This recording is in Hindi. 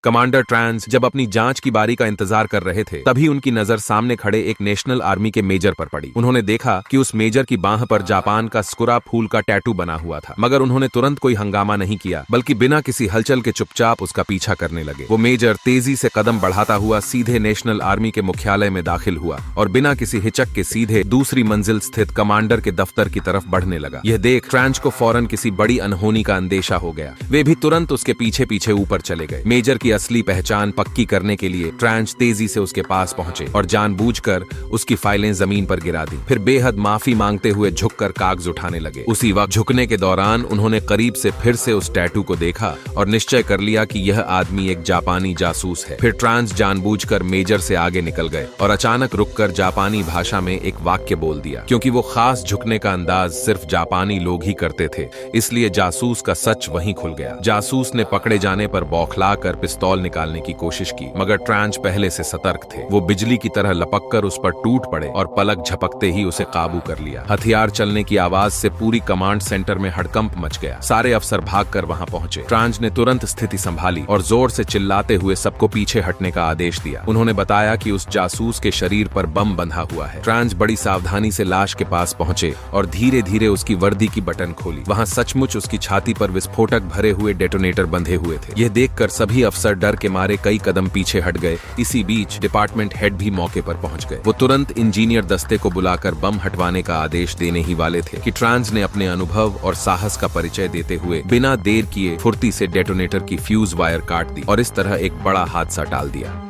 कमांडर ट्रांस जब अपनी जांच की बारी का इंतजार कर रहे थे तभी उनकी नजर सामने खड़े एक नेशनल आर्मी के मेजर पर पड़ी। उन्होंने देखा कि उस मेजर की बांह पर जापान का स्कुरा फूल का टैटू बना हुआ था, मगर उन्होंने तुरंत कोई हंगामा नहीं किया, बल्कि बिना किसी हलचल के चुपचाप उसका पीछा करने लगे। वो मेजर तेजी से कदम बढ़ाता हुआ सीधे नेशनल आर्मी के मुख्यालय में दाखिल हुआ और बिना किसी हिचक के सीधे दूसरी मंजिल स्थित कमांडर के दफ्तर की तरफ बढ़ने लगा। यह देख ट्रांस को फौरन किसी बड़ी अनहोनी का अंदेशा हो गया। वे भी तुरंत उसके पीछे पीछे ऊपर चले गए। मेजर की असली पहचान पक्की करने के लिए ट्रांस तेजी से उसके पास पहुंचे और जानबूझकर उसकी फाइलें जमीन पर गिरा दी। फिर बेहद माफी मांगते हुए झुककर कागज उठाने लगे। उसी वक्त झुकने के दौरान उन्होंने करीब से फिर से उस टैटू को देखा और निश्चय कर लिया कि यह आदमी एक जापानी जासूस है। फिर ट्रांस जानबूझकर मेजर से आगे निकल गए और अचानक रुककर जापानी भाषा में एक वाक्य बोल दिया। क्योंकि वो खास झुकने का अंदाज सिर्फ जापानी लोग ही करते थे, इसलिए जासूस का सच वहीं खुल गया। जासूस ने पकड़े जाने पर बौखलाकर पिस्तौल निकालने की कोशिश की, मगर ट्रांस पहले से सतर्क थे। वो बिजली की तरह लपककर उस पर टूट पड़े और पलक झपकते ही उसे काबू कर लिया। हथियार चलने की आवाज से पूरी कमांड सेंटर में हड़कंप मच गया। सारे अफसर भागकर वहां पहुंचे। ट्रांस ने तुरंत स्थिति संभाली और जोर से चिल्लाते हुए सबको पीछे हटने का आदेश दिया। उन्होंने बताया कि उस जासूस के शरीर पर बम बंधा हुआ है। ट्रांस बड़ी सावधानी से लाश के पास पहुंचे और धीरे धीरे उसकी वर्दी की बटन खोली। वहां सचमुच उसकी छाती पर विस्फोटक भरे हुए डेटोनेटर बंधे हुए थे। यह देखकर सभी अफसर डर के मारे कई कदम पीछे हट गए। इसी बीच डिपार्टमेंट हेड भी मौके पर पहुंच गए। वो तुरंत इंजीनियर दस्ते को बुलाकर बम हटवाने का आदेश देने ही वाले थे कि ट्रांस ने अपने अनुभव और साहस का परिचय देते हुए बिना देर किए फुर्ती से डेटोनेटर की फ्यूज वायर काट दी और इस तरह एक बड़ा हादसा टाल दिया।